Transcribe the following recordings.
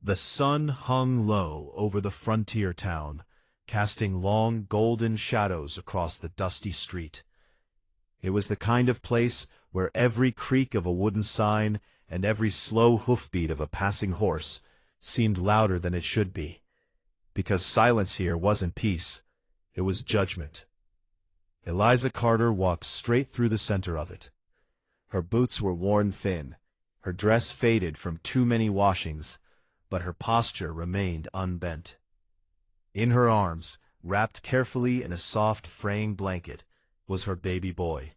The sun hung low over the frontier town, casting long golden shadows across the dusty street. It was the kind of place where every creak of a wooden sign and every slow hoofbeat of a passing horse seemed louder than it should be, because silence here wasn't peace, it was judgment. Eliza Carter walked straight through the center of it. Her boots were worn thin, her dress faded from too many washings, but her posture remained unbent. In her arms, wrapped carefully in a soft fraying blanket, was her baby boy.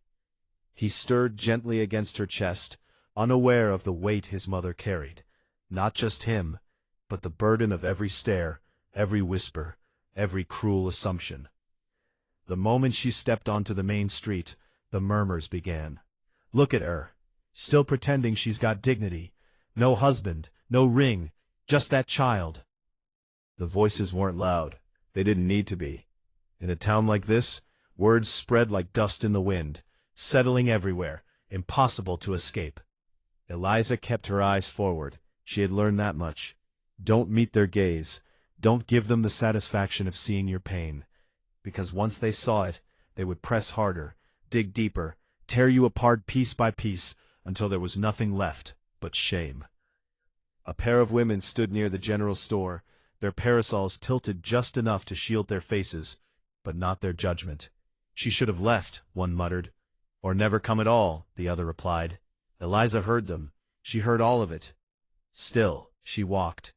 He stirred gently against her chest, unaware of the weight his mother carried, not just him, but the burden of every stare, every whisper, every cruel assumption. The moment she stepped onto the main street, the murmurs began. Look at her, still pretending she's got dignity. No husband, no ring, just that child. The voices weren't loud. They didn't need to be. In a town like this, words spread like dust in the wind, settling everywhere, impossible to escape. Eliza kept her eyes forward. She had learned that much. Don't meet their gaze. Don't give them the satisfaction of seeing your pain. Because once they saw it, they would press harder, dig deeper, tear you apart piece by piece, until there was nothing left but shame. A pair of women stood near the general store, their parasols tilted just enough to shield their faces, but not their judgment. She should have left, one muttered. Or never come at all, the other replied. Eliza heard them. She heard all of it. Still, she walked.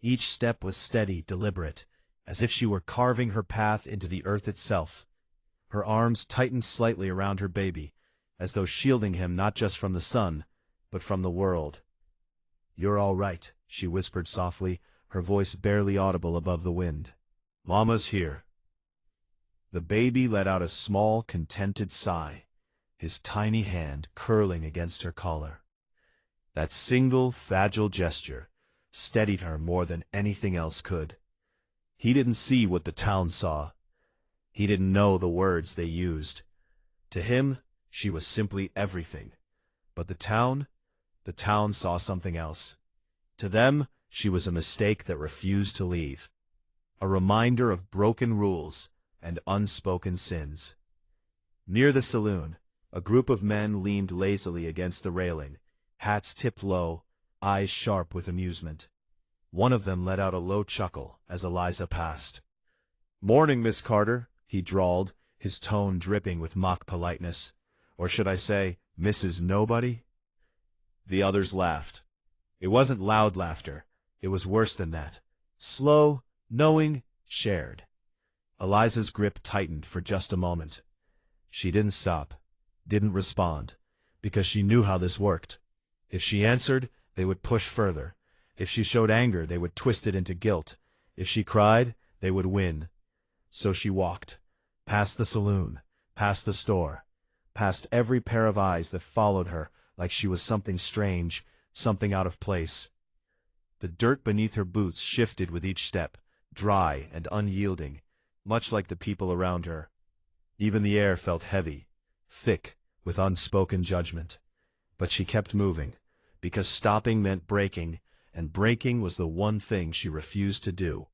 Each step was steady, deliberate, as if she were carving her path into the earth itself. Her arms tightened slightly around her baby, as though shielding him not just from the sun, but from the world. "You're all right," she whispered softly, her voice barely audible above the wind. "Mama's here." The baby let out a small, contented sigh, his tiny hand curling against her collar. That single, fragile gesture steadied her more than anything else could. He didn't see what the town saw. He didn't know the words they used. To him, she was simply everything. But the town saw something else. To them, she was a mistake that refused to leave. A reminder of broken rules and unspoken sins. Near the saloon, a group of men leaned lazily against the railing, hats tipped low, eyes sharp with amusement. One of them let out a low chuckle as Eliza passed. "Morning, Miss Carter," he drawled, his tone dripping with mock politeness. Or should I say, Mrs. Nobody? The others laughed. It wasn't loud laughter. It was worse than that. Slow, knowing, shared. Eliza's grip tightened for just a moment. She didn't stop, didn't respond, because she knew how this worked. If she answered, they would push further. If she showed anger, they would twist it into guilt. If she cried, they would win. So she walked, past the saloon, past the store, past every pair of eyes that followed her like she was something strange, something out of place. The dirt beneath her boots shifted with each step, dry and unyielding, much like the people around her. Even the air felt heavy, thick, with unspoken judgment. But she kept moving, because stopping meant breaking, and breaking was the one thing she refused to do.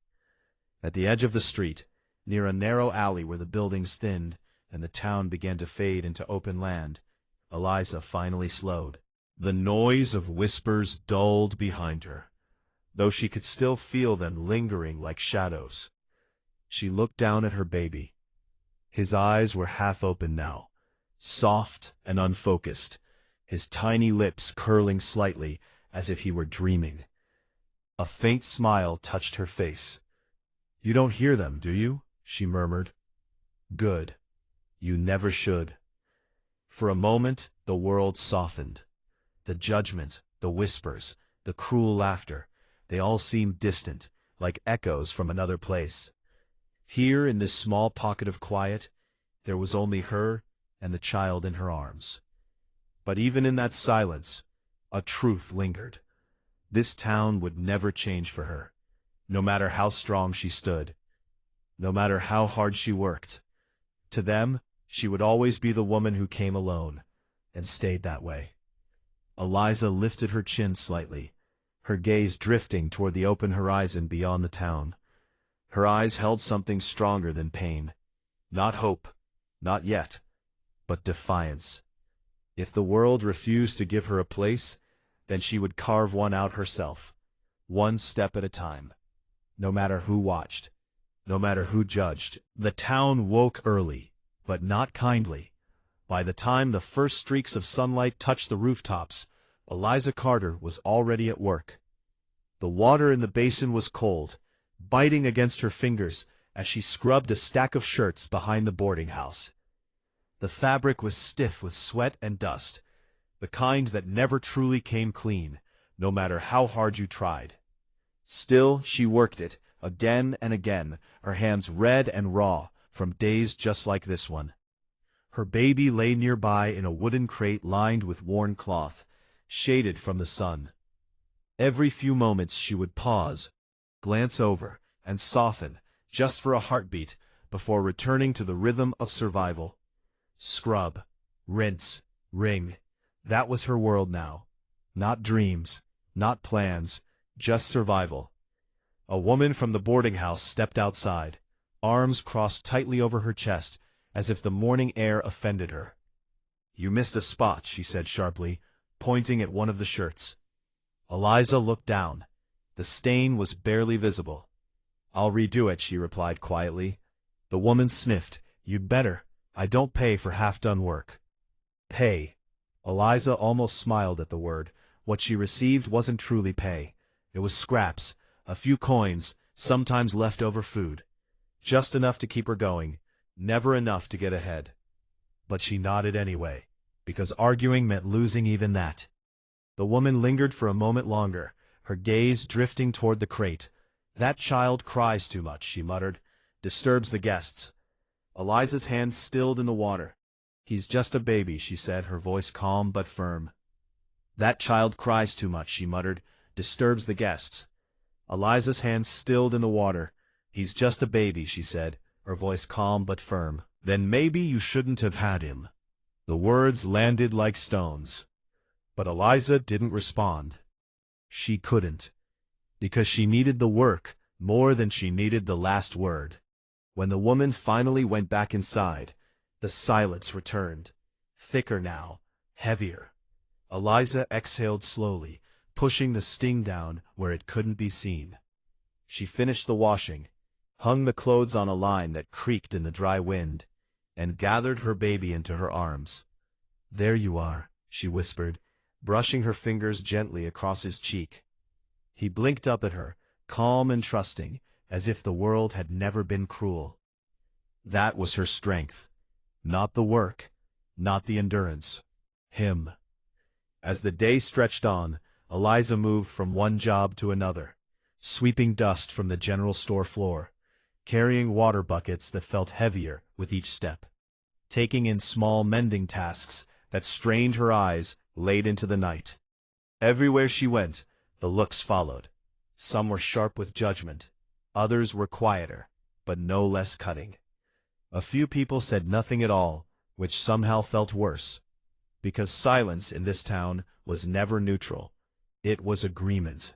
At the edge of the street, near a narrow alley where the buildings thinned and the town began to fade into open land, Eliza finally slowed. The noise of whispers dulled behind her, though she could still feel them lingering like shadows. She looked down at her baby. His eyes were half open now, soft and unfocused, his tiny lips curling slightly as if he were dreaming. A faint smile touched her face. "You don't hear them, do you?" she murmured. "Good. You never should." For a moment, the world softened. The judgment, the whispers, the cruel laughter, they all seemed distant, like echoes from another place. Here, in this small pocket of quiet, there was only her and the child in her arms. But even in that silence, a truth lingered. This town would never change for her, no matter how strong she stood, no matter how hard she worked. To them, she would always be the woman who came alone, and stayed that way. Eliza lifted her chin slightly. her gaze drifting toward the open horizon beyond the town. Her eyes held something stronger than pain. Not hope, not yet, but defiance. If the world refused to give her a place, then she would carve one out herself, one step at a time. No matter who watched, no matter who judged. The town woke early, but not kindly. By the time the first streaks of sunlight touched the rooftops, Eliza Carter was already at work. The water in the basin was cold, biting against her fingers as she scrubbed a stack of shirts behind the boarding house. The fabric was stiff with sweat and dust, the kind that never truly came clean, no matter how hard you tried. Still, she worked it, again and again, her hands red and raw from days just like this one. Her baby lay nearby in a wooden crate lined with worn cloth, shaded from the sun. Every few moments she would pause, glance over, and soften, just for a heartbeat, before returning to the rhythm of survival. Scrub, rinse, wring. That was her world now. Not dreams, not plans, just survival. A woman from the boarding house stepped outside, arms crossed tightly over her chest, as if the morning air offended her. "You missed a spot," she said sharply, pointing at one of the shirts. Eliza looked down. The stain was barely visible. "I'll redo it," she replied quietly. The woman sniffed. "You'd better. I don't pay for half-done work." Pay. Eliza almost smiled at the word. What she received wasn't truly pay. It was scraps, a few coins, sometimes leftover food. Just enough to keep her going, never enough to get ahead. But she nodded anyway, because arguing meant losing even that. The woman lingered for a moment longer, her gaze drifting toward the crate. "That child cries too much," she muttered. "Disturbs the guests." Eliza's hands stilled in the water. "He's just a baby," she said, her voice calm but firm. "That child cries too much," she muttered. "Disturbs the guests." Eliza's hands stilled in the water. "He's just a baby," she said, her voice calm but firm. "Then maybe you shouldn't have had him." The words landed like stones. But Eliza didn't respond. She couldn't. Because she needed the work more than she needed the last word. When the woman finally went back inside, the silence returned. Thicker now, heavier. Eliza exhaled slowly, pushing the sting down where it couldn't be seen. She finished the washing, hung the clothes on a line that creaked in the dry wind, and gathered her baby into her arms. "There you are," she whispered, brushing her fingers gently across his cheek. He blinked up at her, calm and trusting, as if the world had never been cruel. That was her strength. Not the work, not the endurance. Him. As the day stretched on, Eliza moved from one job to another, sweeping dust from the general store floor, carrying water buckets that felt heavier with each step, taking in small mending tasks that strained her eyes late into the night. Everywhere she went, the looks followed. Some were sharp with judgment, others were quieter, but no less cutting. A few people said nothing at all, which somehow felt worse, because silence in this town was never neutral. It was agreement.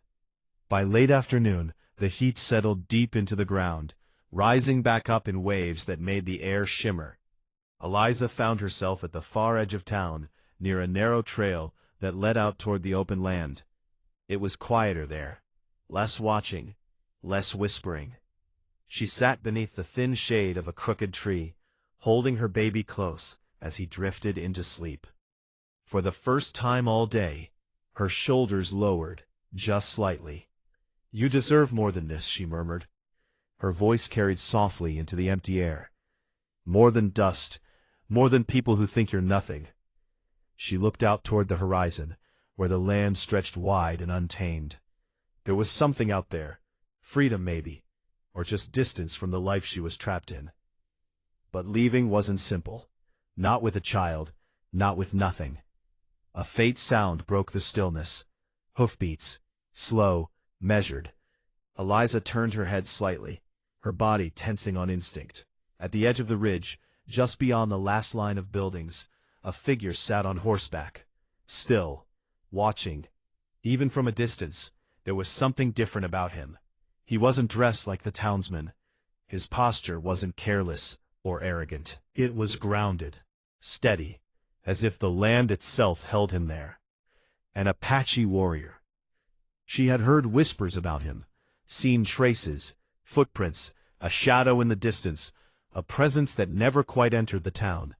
By late afternoon, the heat settled deep into the ground, rising back up in waves that made the air shimmer. Eliza found herself at the far edge of town, near a narrow trail that led out toward the open land. It was quieter there, less watching, less whispering. She sat beneath the thin shade of a crooked tree, holding her baby close as he drifted into sleep. For the first time all day, her shoulders lowered, just slightly. "You deserve more than this," she murmured. Her voice carried softly into the empty air. "More than dust, more than people who think you're nothing." She looked out toward the horizon, where the land stretched wide and untamed. There was something out there, freedom maybe, or just distance from the life she was trapped in. But leaving wasn't simple. Not with a child, not with nothing. A faint sound broke the stillness. Hoofbeats, slow, measured. Eliza turned her head slightly, her body tensing on instinct. At the edge of the ridge, just beyond the last line of buildings, a figure sat on horseback, still, watching. Even from a distance, There was something different about him. He wasn't dressed like the townsmen. His posture wasn't careless or arrogant. It was grounded, steady, as if the land itself held him there. An Apache warrior. She had heard whispers about him, seen traces, footprints, a shadow in the distance, a presence that never quite entered the town.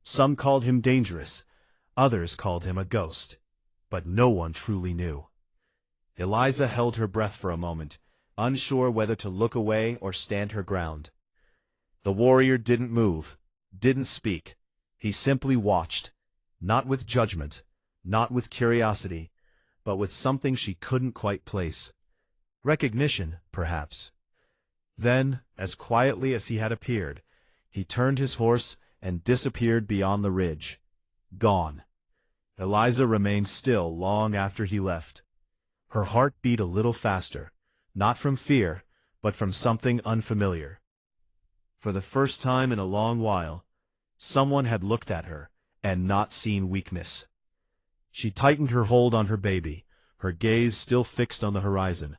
Some called him dangerous, others called him a ghost, but no one truly knew. Eliza held her breath for a moment, unsure whether to look away or stand her ground. The warrior didn't move, didn't speak. He simply watched, not with judgment, not with curiosity, but with something she couldn't quite place. Recognition, perhaps. Then, as quietly as he had appeared, he turned his horse and disappeared beyond the ridge. Gone. Eliza remained still long after he left. Her heart beat a little faster, not from fear, but from something unfamiliar. For the first time in a long while, someone had looked at her and not seen weakness. She tightened her hold on her baby, her gaze still fixed on the horizon.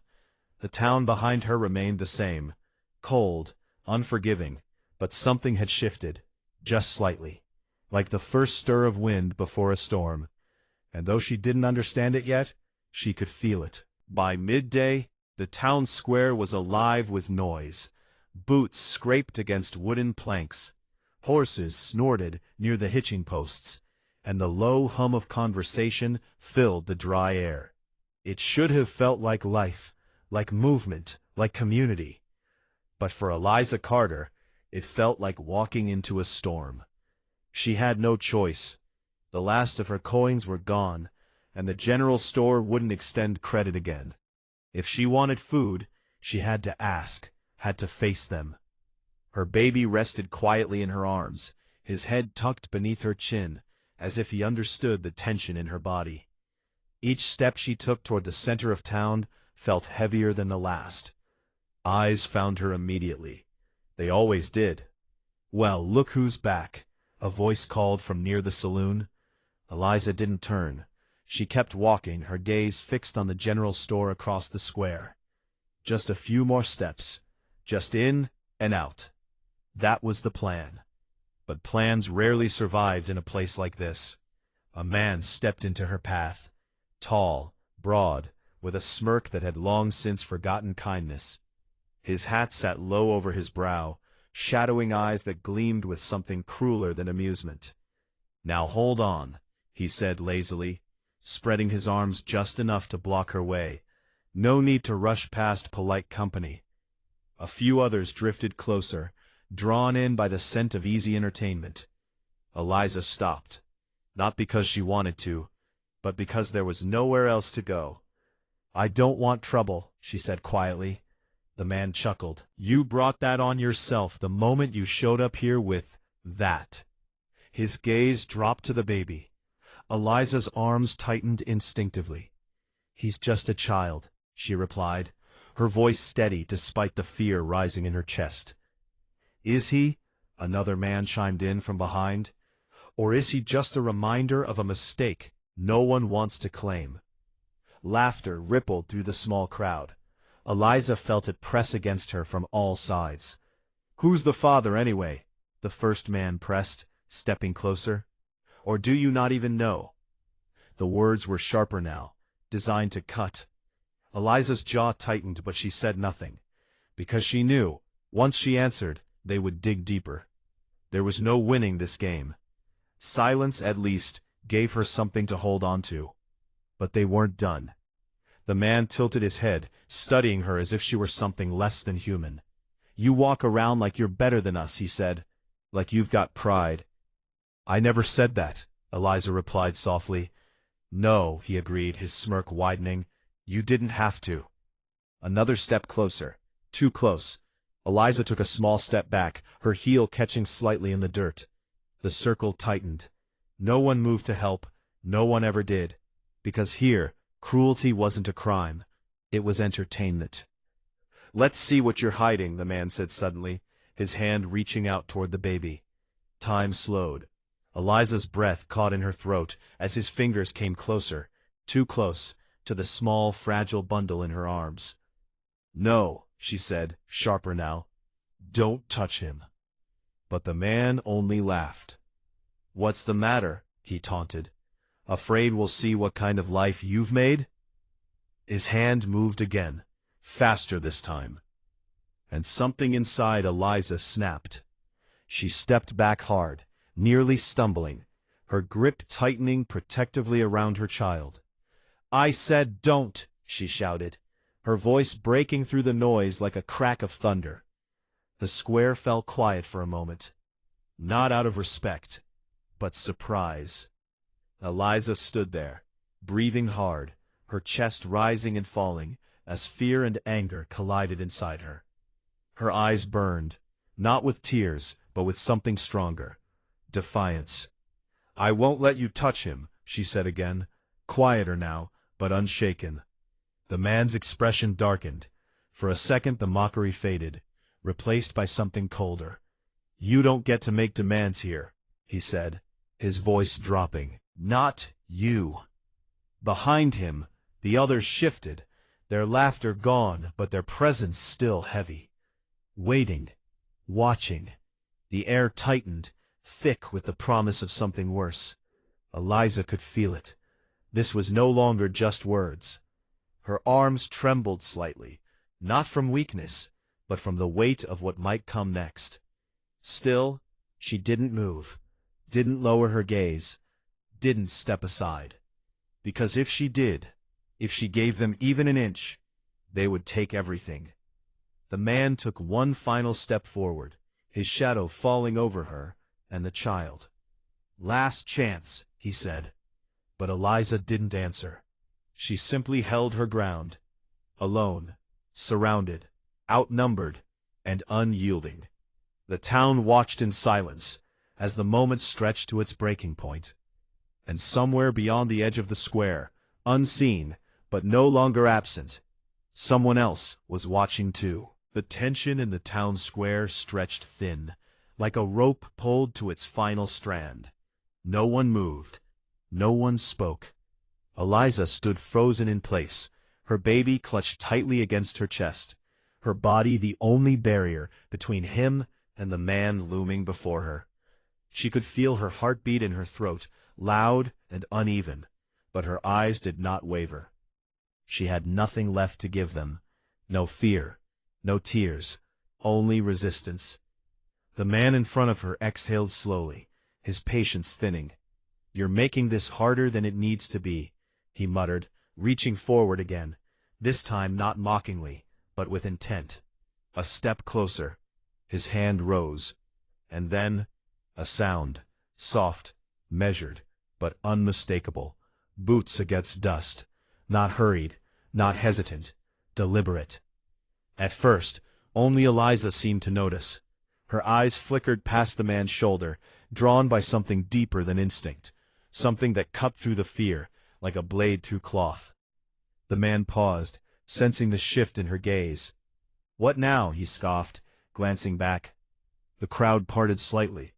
The town behind her remained the same, cold, unforgiving, but something had shifted, just slightly, like the first stir of wind before a storm. And though she didn't understand it yet, she could feel it. By midday, the town square was alive with noise. Boots scraped against wooden planks. Horses snorted near the hitching posts, and the low hum of conversation filled the dry air. It should have felt like life, like movement, like community. But for Eliza Carter, it felt like walking into a storm. She had no choice. The last of her coins were gone, and the general store wouldn't extend credit again. If she wanted food, she had to ask, had to face them. Her baby rested quietly in her arms, his head tucked beneath her chin, as if he understood the tension in her body. Each step she took toward the center of town felt heavier than the last. Eyes found her immediately. They always did. "Well, look who's back," a voice called from near the saloon. Eliza didn't turn. She kept walking, her gaze fixed on the general store across the square. Just a few more steps, just in and out. That was the plan. But plans rarely survived in a place like this. A man stepped into her path, tall, broad, with a smirk that had long since forgotten kindness. His hat sat low over his brow, shadowing eyes that gleamed with something crueler than amusement. "Now hold on," he said lazily, spreading his arms just enough to block her way. No need to rush past polite company. A few others drifted closer, drawn in by the scent of easy entertainment. Eliza stopped, not because she wanted to, but because there was nowhere else to go. "I don't want trouble," she said quietly. The man chuckled. "You brought that on yourself the moment you showed up here with that." His gaze dropped to the baby. Eliza's arms tightened instinctively. "He's just a child," she replied, her voice steady despite the fear rising in her chest. "Is he?" another man chimed in from behind. "Or is he just a reminder of a mistake no one wants to claim?" Laughter rippled through the small crowd. Eliza felt it press against her from all sides. "Who's the father, anyway?" the first man pressed, stepping closer. "Or do you not even know?" The words were sharper now, designed to cut. Eliza's jaw tightened, but she said nothing, because she knew, once she answered, they would dig deeper. There was no winning this game. Silence, at least, gave her something to hold on to. But they weren't done. The man tilted his head, studying her as if she were something less than human. "You walk around like you're better than us," he said, "like you've got pride." "I never said that," Eliza replied softly. "No," he agreed, his smirk widening. "You didn't have to." Another step closer. Too close. Eliza took a small step back, her heel catching slightly in the dirt. The circle tightened. No one moved to help. No one ever did. Because here, cruelty wasn't a crime. It was entertainment. "Let's see what you're hiding," the man said suddenly, his hand reaching out toward the baby. Time slowed. Eliza's breath caught in her throat as his fingers came closer, too close, to the small, fragile bundle in her arms. "No," she said, sharper now. "Don't touch him." But the man only laughed. "What's the matter?" he taunted. "Afraid we'll see what kind of life you've made?" His hand moved again, faster this time. And something inside Eliza snapped. She stepped back hard, nearly stumbling, her grip tightening protectively around her child. "I said don't," she shouted, her voice breaking through the noise like a crack of thunder. The square fell quiet for a moment, not out of respect, but surprise. Eliza stood there, breathing hard, her chest rising and falling as fear and anger collided inside her. Her eyes burned, not with tears, but with something stronger, defiance. "I won't let you touch him," she said again, quieter now, but unshaken. The man's expression darkened. For a second the mockery faded, replaced by something colder. "You don't get to make demands here," he said, his voice dropping. "Not you." Behind him, the others shifted, their laughter gone, but their presence still heavy. Waiting, watching. The air tightened, thick with the promise of something worse. Eliza could feel it. This was no longer just words. Her arms trembled slightly, not from weakness, but from the weight of what might come next. Still, she didn't move, didn't lower her gaze, didn't step aside. Because if she did, if she gave them even an inch, they would take everything. The man took one final step forward, his shadow falling over her and the child. "Last chance," he said. But Eliza didn't answer. She simply held her ground, alone, surrounded, outnumbered, and unyielding. The town watched in silence as the moment stretched to its breaking point. And somewhere beyond the edge of the square, unseen, but no longer absent, someone else was watching too. The tension in the town square stretched thin, like a rope pulled to its final strand. No one moved. No one spoke. Eliza stood frozen in place, her baby clutched tightly against her chest, her body the only barrier between him and the man looming before her. She could feel her heartbeat in her throat, loud and uneven, but her eyes did not waver. She had nothing left to give them, no fear, no tears, only resistance. The man in front of her exhaled slowly, his patience thinning. "You're making this harder than it needs to be," he muttered, reaching forward again, this time not mockingly, but with intent. A step closer. His hand rose. And then, a sound, soft, measured, but unmistakable. Boots against dust. Not hurried, not hesitant, deliberate. At first, only Eliza seemed to notice. Her eyes flickered past the man's shoulder, drawn by something deeper than instinct, something that cut through the fear, like a blade through cloth. The man paused, sensing the shift in her gaze. "What now?" he scoffed, glancing back. The crowd parted slightly,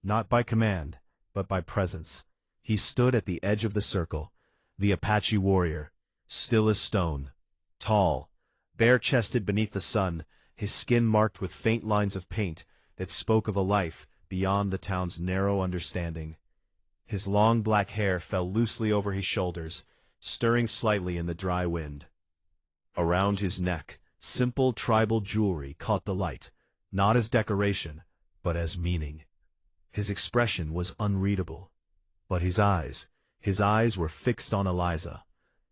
not by command, but by presence. He stood at the edge of the circle, the Apache warrior, still as stone, tall, bare-chested beneath the sun, his skin marked with faint lines of paint that spoke of a life beyond the town's narrow understanding. His long black hair fell loosely over his shoulders, stirring slightly in the dry wind. Around his neck, simple tribal jewelry caught the light, not as decoration, but as meaning. His expression was unreadable. But his eyes were fixed on Eliza.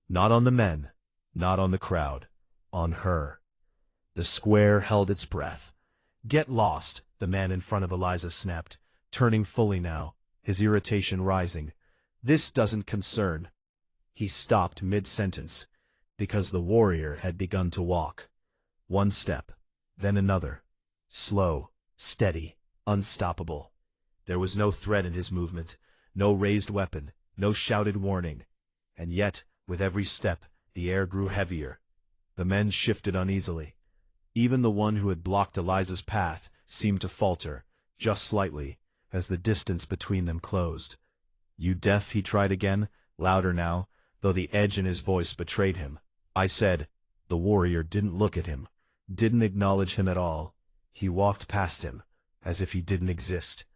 Not on the men, not on the crowd, on her. The square held its breath. "Get lost," the man in front of Eliza snapped, turning fully now, his irritation rising. "This doesn't concern." He stopped mid-sentence, because the warrior had begun to walk. One step, then another. Slow, steady, unstoppable. There was no threat in his movement, no raised weapon, no shouted warning. And yet, with every step, the air grew heavier. The men shifted uneasily. Even the one who had blocked Eliza's path seemed to falter, just slightly, as the distance between them closed. "You deaf?" he tried again, louder now, though the edge in his voice betrayed him. I said. The warrior didn't look at him, didn't acknowledge him at all. He walked past him, as if he didn't exist.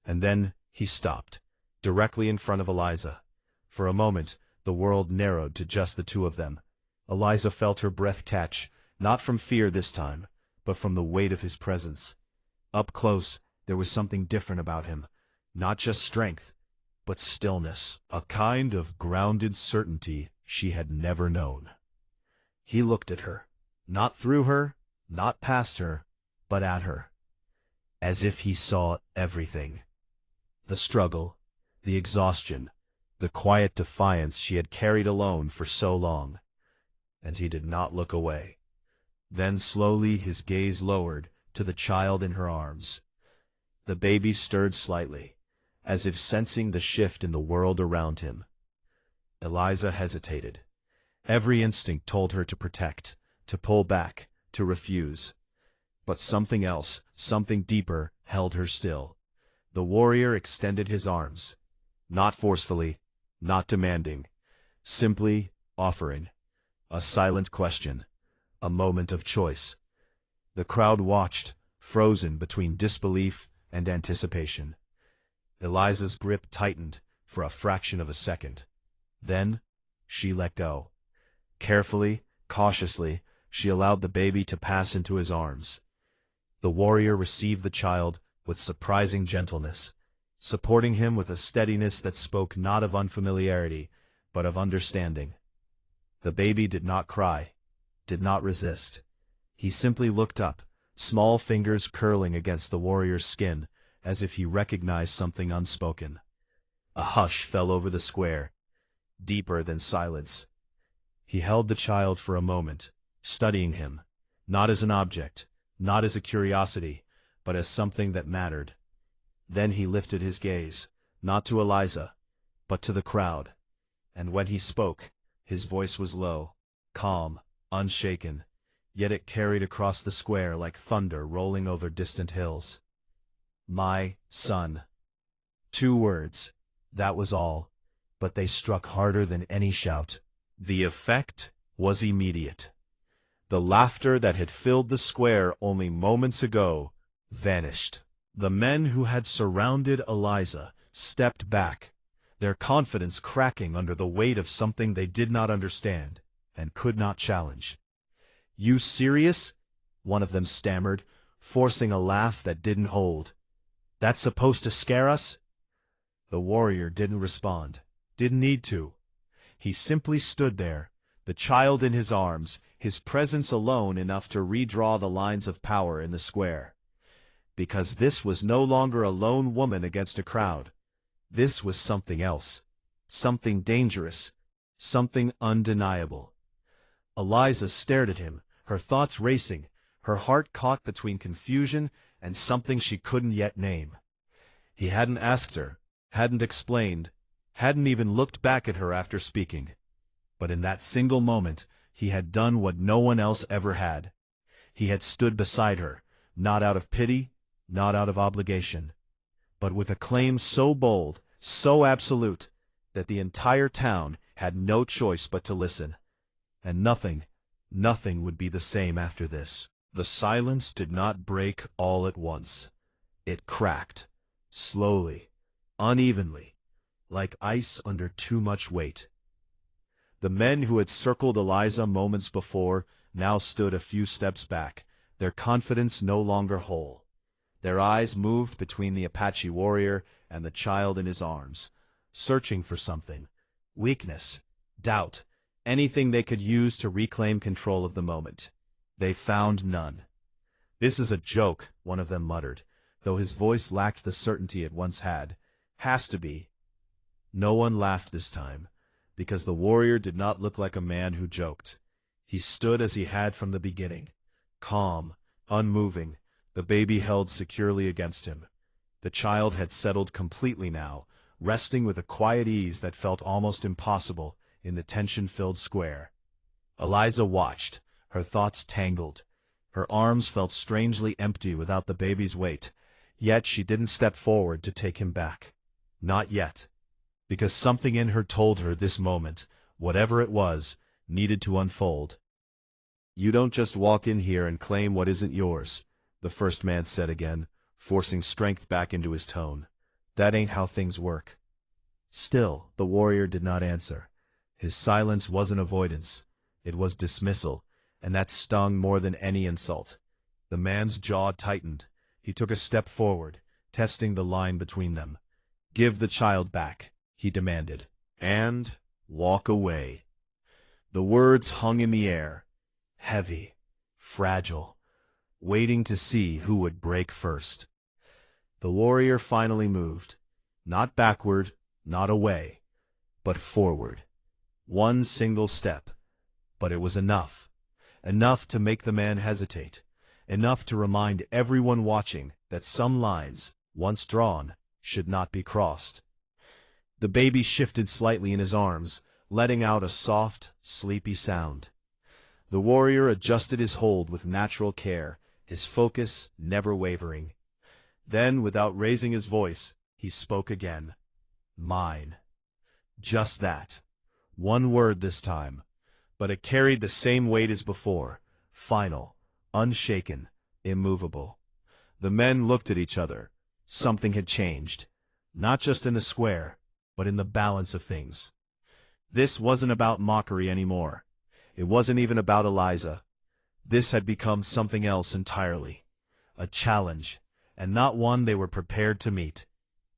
And then he stopped, directly in front of Eliza. For a moment, the world narrowed to just the two of them. Eliza felt her breath catch, not from fear this time, but from the weight of his presence. Up close, there was something different about him. Not just strength, but stillness, a kind of grounded certainty she had never known. He looked at her, not through her, not past her, but at her, as if he saw everything. The struggle, the exhaustion, the quiet defiance she had carried alone for so long. And he did not look away. Then slowly his gaze lowered to the child in her arms. The baby stirred slightly, as if sensing the shift in the world around him. Eliza hesitated. Every instinct told her to protect, to pull back, to refuse. But something else, something deeper, held her still. The warrior extended his arms. Not forcefully, not demanding, simply offering. A silent question, a moment of choice. The crowd watched, frozen between disbelief and anticipation. Eliza's grip tightened for a fraction of a second. Then, she let go. Carefully, cautiously, she allowed the baby to pass into his arms. The warrior received the child with surprising gentleness, supporting him with a steadiness that spoke not of unfamiliarity, but of understanding. The baby did not cry, did not resist. He simply looked up, small fingers curling against the warrior's skin, as if he recognized something unspoken. A hush fell over the square, deeper than silence. He held the child for a moment, studying him, not as an object, not as a curiosity, but as something that mattered. Then he lifted his gaze, not to Eliza, but to the crowd. And when he spoke, his voice was low, calm, unshaken, yet it carried across the square like thunder rolling over distant hills. My son. 2 words, that was all, but they struck harder than any shout. The effect was immediate. The laughter that had filled the square only moments ago vanished. The men who had surrounded Eliza stepped back, their confidence cracking under the weight of something they did not understand and could not challenge. "You serious?" one of them stammered, forcing a laugh that didn't hold. "That's supposed to scare us?" The warrior didn't respond, didn't need to. He simply stood there, the child in his arms, his presence alone enough to redraw the lines of power in the square. Because this was no longer a lone woman against a crowd. This was something else, something dangerous, something undeniable. Eliza stared at him, her thoughts racing, her heart caught between confusion and something she couldn't yet name. He hadn't asked her, hadn't explained, hadn't even looked back at her after speaking. But in that single moment, he had done what no one else ever had. He had stood beside her, not out of pity, not out of obligation, but with a claim so bold, so absolute, that the entire town had no choice but to listen. And nothing would be the same after this. The silence did not break all at once. It cracked, slowly, unevenly, like ice under too much weight. The men who had circled Eliza moments before now stood a few steps back, their confidence no longer whole. Their eyes moved between the Apache warrior and the child in his arms, searching for something, weakness, doubt, anything they could use to reclaim control of the moment. They found none. "This is a joke," one of them muttered, though his voice lacked the certainty it once had. "Has to be." No one laughed this time, because the warrior did not look like a man who joked. He stood as he had from the beginning, calm, unmoving, the baby held securely against him. The child had settled completely now, resting with a quiet ease that felt almost impossible in the tension-filled square. Eliza watched, her thoughts tangled. Her arms felt strangely empty without the baby's weight, yet she didn't step forward to take him back. Not yet. Because something in her told her this moment whatever it was, needed to unfold. "You don't just walk in here and claim what isn't yours," the first man said again, forcing strength back into his tone. "That ain't how things work." Still, the warrior did not answer. His silence wasn't avoidance. It was dismissal, and that stung more than any insult. The man's jaw tightened. He took a step forward, testing the line between them. "Give the child back," he demanded, "and walk away." The words hung in the air, heavy, fragile, waiting to see who would break first. The warrior finally moved, not backward, not away, but forward. One single step, but it was enough. Enough to make the man hesitate. Enough to remind everyone watching that some lines, once drawn, should not be crossed. The baby shifted slightly in his arms, letting out a soft, sleepy sound. The warrior adjusted his hold with natural care, his focus never wavering. Then, without raising his voice, he spoke again. "Mine." Just that. One word this time, but it carried the same weight as before, final, unshaken, immovable. The men looked at each other. Something had changed, not just in the square, but in the balance of things. This wasn't about mockery anymore. It wasn't even about Eliza. This had become something else entirely. A challenge, and not one they were prepared to meet.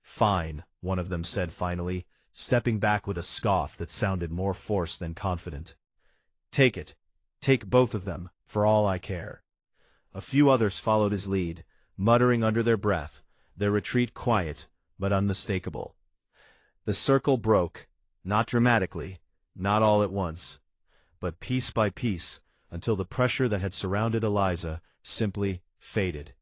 "Fine," one of them said finally, stepping back with a scoff that sounded more forced than confident. "Take it. Take both of them, for all I care." A few others followed his lead, muttering under their breath, their retreat quiet but unmistakable. The circle broke, not dramatically, not all at once, but piece by piece, until the pressure that had surrounded Eliza simply faded.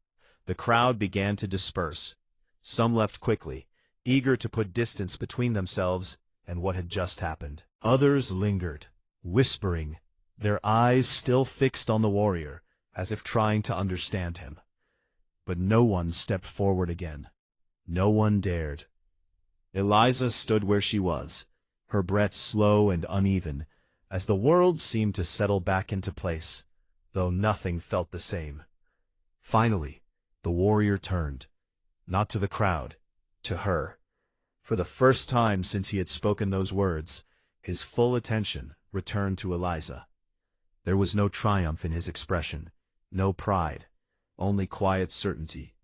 The crowd began to disperse. Some left quickly, eager to put distance between themselves and what had just happened. Others lingered, whispering, their eyes still fixed on the warrior, as if trying to understand him. But no one stepped forward again. No one dared. Eliza stood where she was, her breath slow and uneven, as the world seemed to settle back into place, though nothing felt the same. Finally, the warrior turned, not to the crowd, to her. For the first time since he had spoken those words, his full attention returned to Eliza. There was no triumph in his expression, no pride, only quiet certainty.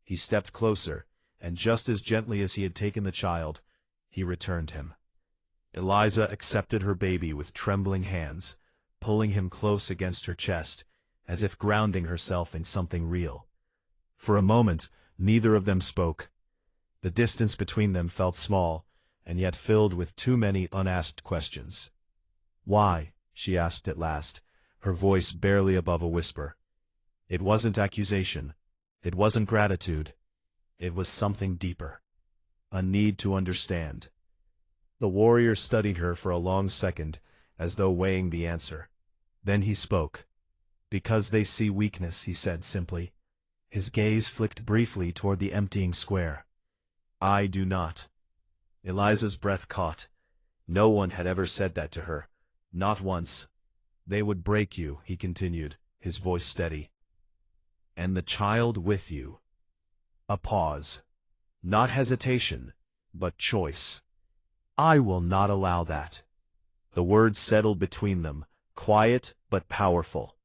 He stepped closer, and just as gently as he had taken the child, he returned him. Eliza accepted her baby with trembling hands, pulling him close against her chest, as if grounding herself in something real. For a moment, neither of them spoke. The distance between them felt small, and yet filled with too many unasked questions. "Why?" she asked at last, her voice barely above a whisper. It wasn't accusation. It wasn't gratitude. It was something deeper. A need to understand. The warrior studied her for a long second, as though weighing the answer. Then he spoke. "Because they see weakness," he said simply. His gaze flicked briefly toward the emptying square. "I do not." Eliza's breath caught. No one had ever said that to her. Not once. "They would break you," he continued, his voice steady. "And the child with you." A pause. Not hesitation, but choice. "I will not allow that." The words settled between them, quiet but powerful.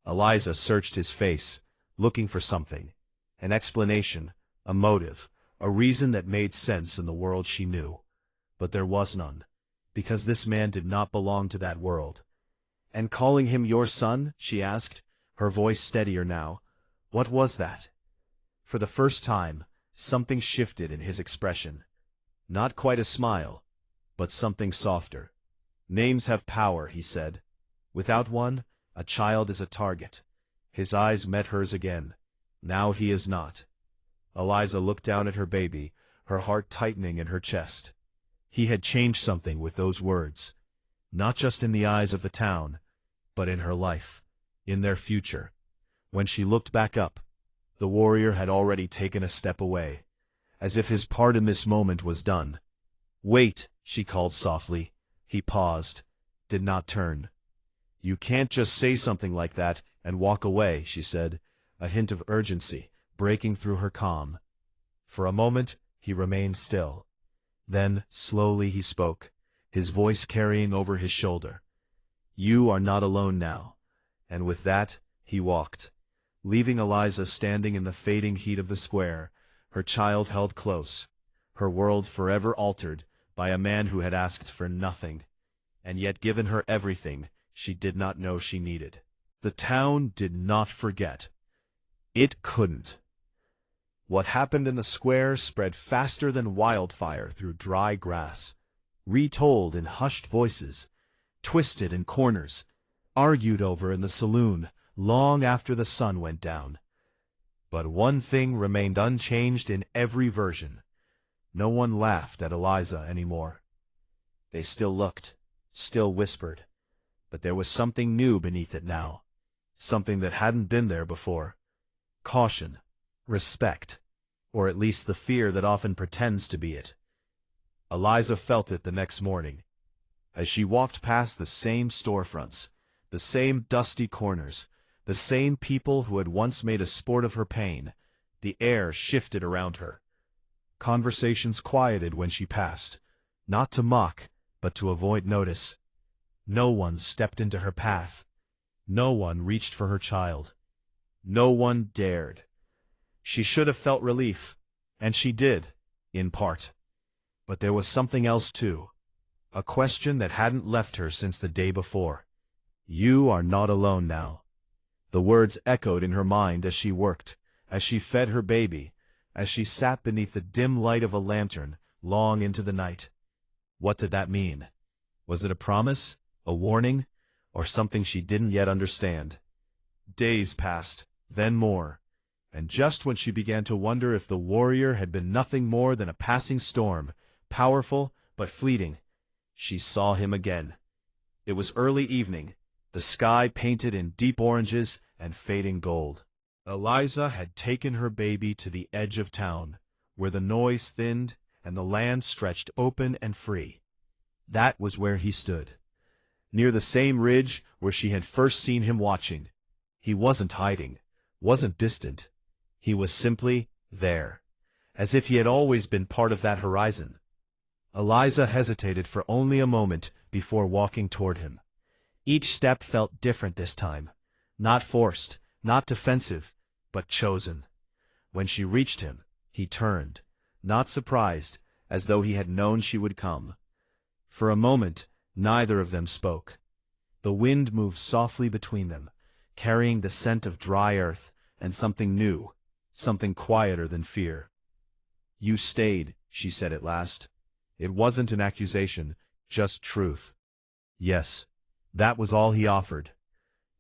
Eliza searched his face, looking for something. An explanation, a motive, a reason that made sense in the world she knew. But there was none, because this man did not belong to that world. "And calling him your son?" she asked, her voice steadier now. "What was that?" For the first time, something shifted in his expression. Not quite a smile, but something softer. "Names have power," he said. "Without one, a child is a target." His eyes met hers again. "Now he is not." Eliza looked down at her baby, her heart tightening in her chest. He had changed something with those words. Not just in the eyes of the town, but in her life, in their future. When she looked back up, the warrior had already taken a step away, as if his part in this moment was done. "Wait," she called softly, He paused, did not turn. "You can't just say something like that and walk away," she said, a hint of urgency breaking through her calm. For a moment, he remained still. Then, slowly he spoke, his voice carrying over his shoulder. "You are not alone now." And with that, he walked, leaving Eliza standing in the fading heat of the square, her child held close, her world forever altered by a man who had asked for nothing, and yet given her everything she did not know she needed. The town did not forget. It couldn't. What happened in the square spread faster than wildfire through dry grass, retold in hushed voices, twisted in corners, argued over in the saloon long after the sun went down. But one thing remained unchanged in every version. No one laughed at Eliza anymore. They still looked, still whispered, but there was something new beneath it now, something that hadn't been there before. Caution, respect, or at least the fear that often pretends to be it. Eliza felt it the next morning. As she walked past the same storefronts, the same dusty corners, the same people who had once made a sport of her pain, the air shifted around her. Conversations quieted when she passed, not to mock, but to avoid notice. No one stepped into her path. No one reached for her child. No one dared. She should have felt relief, and she did, in part. But there was something else too, a question that hadn't left her since the day before. "You are not alone now." The words echoed in her mind as she worked, as she fed her baby, as she sat beneath the dim light of a lantern long into the night. What did that mean? Was it a promise, a warning, or something she didn't yet understand? Days passed, then more, and just when she began to wonder if the warrior had been nothing more than a passing storm, powerful but fleeting, she saw him again. It was early evening, the sky painted in deep oranges and fading gold. Eliza had taken her baby to the edge of town, where the noise thinned and the land stretched open and free. That was where he stood, near the same ridge where she had first seen him watching. He wasn't hiding, wasn't distant. He was simply there, as if he had always been part of that horizon. Eliza hesitated for only a moment before walking toward him. Each step felt different this time, not forced, not defensive, but chosen. When she reached him, he turned, not surprised, as though he had known she would come. For a moment, neither of them spoke. The wind moved softly between them, carrying the scent of dry earth and something new, something quieter than fear. "You stayed," she said at last. It wasn't an accusation, just truth. Yes, that was all he offered.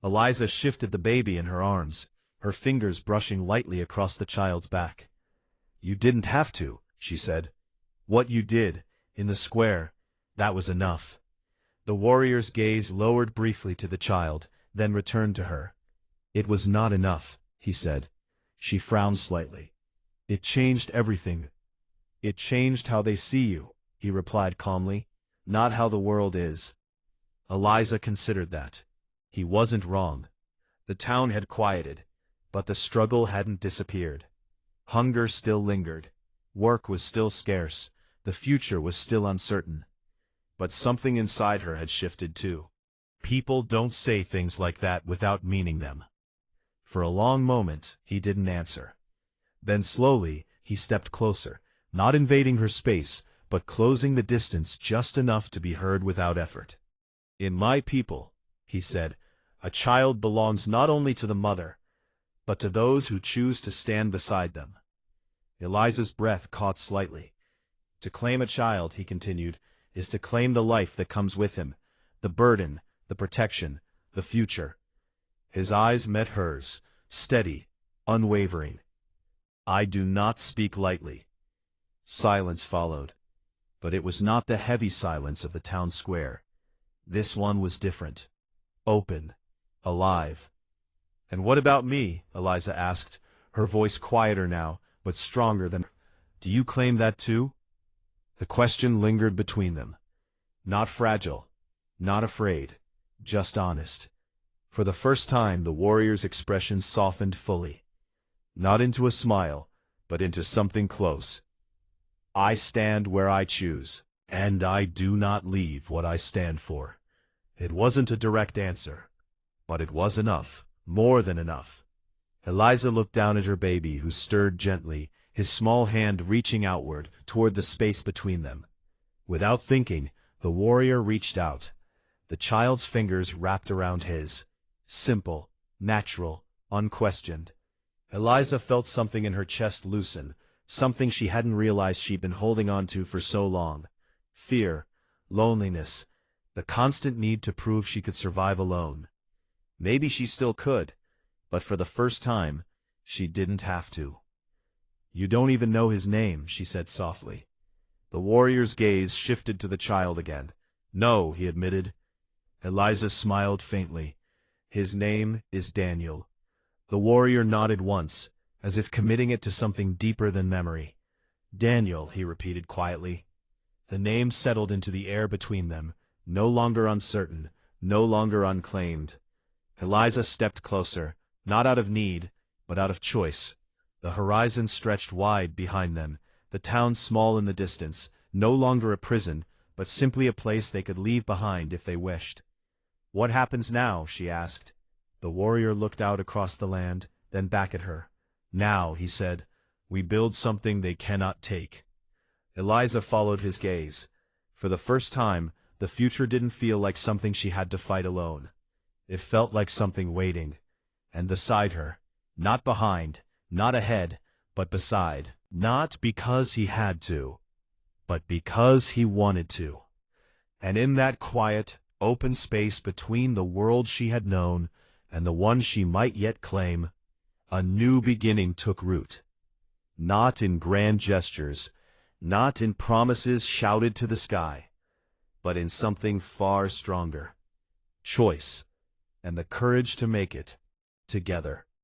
Eliza shifted the baby in her arms, her fingers brushing lightly across the child's back. "You didn't have to," she said. "What you did, in the square, that was enough." The warrior's gaze lowered briefly to the child, then returned to her. "It was not enough," he said. She frowned slightly. "It changed everything." "It changed how they see you," he replied calmly, "not how the world is." Eliza considered that. He wasn't wrong. The town had quieted, but the struggle hadn't disappeared. Hunger still lingered. Work was still scarce. The future was still uncertain. But something inside her had shifted too. People don't say things like that without meaning them. For a long moment, he didn't answer. Then slowly, he stepped closer, not invading her space, but closing the distance just enough to be heard without effort. "In my people," he said, "a child belongs not only to the mother, but to those who choose to stand beside them." Eliza's breath caught slightly. "To claim a child," he continued, "is to claim the life that comes with him, the burden, the protection, the future." His eyes met hers, steady, unwavering. "I do not speak lightly." Silence followed. But it was not the heavy silence of the town square. This one was different. Open. Alive. "And what about me?" Eliza asked, her voice quieter now, but stronger than. "Do you claim that too?" The question lingered between them. Not fragile, not afraid, just honest. For the first time, the warrior's expression softened fully. Not into a smile, but into something close. I stand where I choose, and I do not leave what I stand for. It wasn't a direct answer, but it was enough, more than enough. Eliza looked down at her baby, who stirred gently, his small hand reaching outward toward the space between them. Without thinking, the warrior reached out. The child's fingers wrapped around his. Simple, natural, unquestioned. Eliza felt something in her chest loosen, something she hadn't realized she'd been holding on to for so long. Fear, loneliness, the constant need to prove she could survive alone. Maybe she still could, but for the first time, she didn't have to. You don't even know his name, she said softly. The warrior's gaze shifted to the child again. No, he admitted. Eliza smiled faintly. His name is Daniel. The warrior nodded once, as if committing it to something deeper than memory. Daniel, he repeated quietly. The name settled into the air between them, no longer uncertain, no longer unclaimed. Eliza stepped closer, not out of need, but out of choice. The horizon stretched wide behind them, the town small in the distance, no longer a prison, but simply a place they could leave behind if they wished. What happens now? She asked. The warrior looked out across the land, then back at her. Now, he said, we build something they cannot take. Eliza followed his gaze. For the first time, the future didn't feel like something she had to fight alone. It felt like something waiting. And beside her. Not behind, not ahead, but beside. Not because he had to, but because he wanted to. And in that quiet, open space between the world she had known and the one she might yet claim, a new beginning took root. Not in grand gestures, not in promises shouted to the sky, but in something far stronger. Choice, and the courage to make it, together.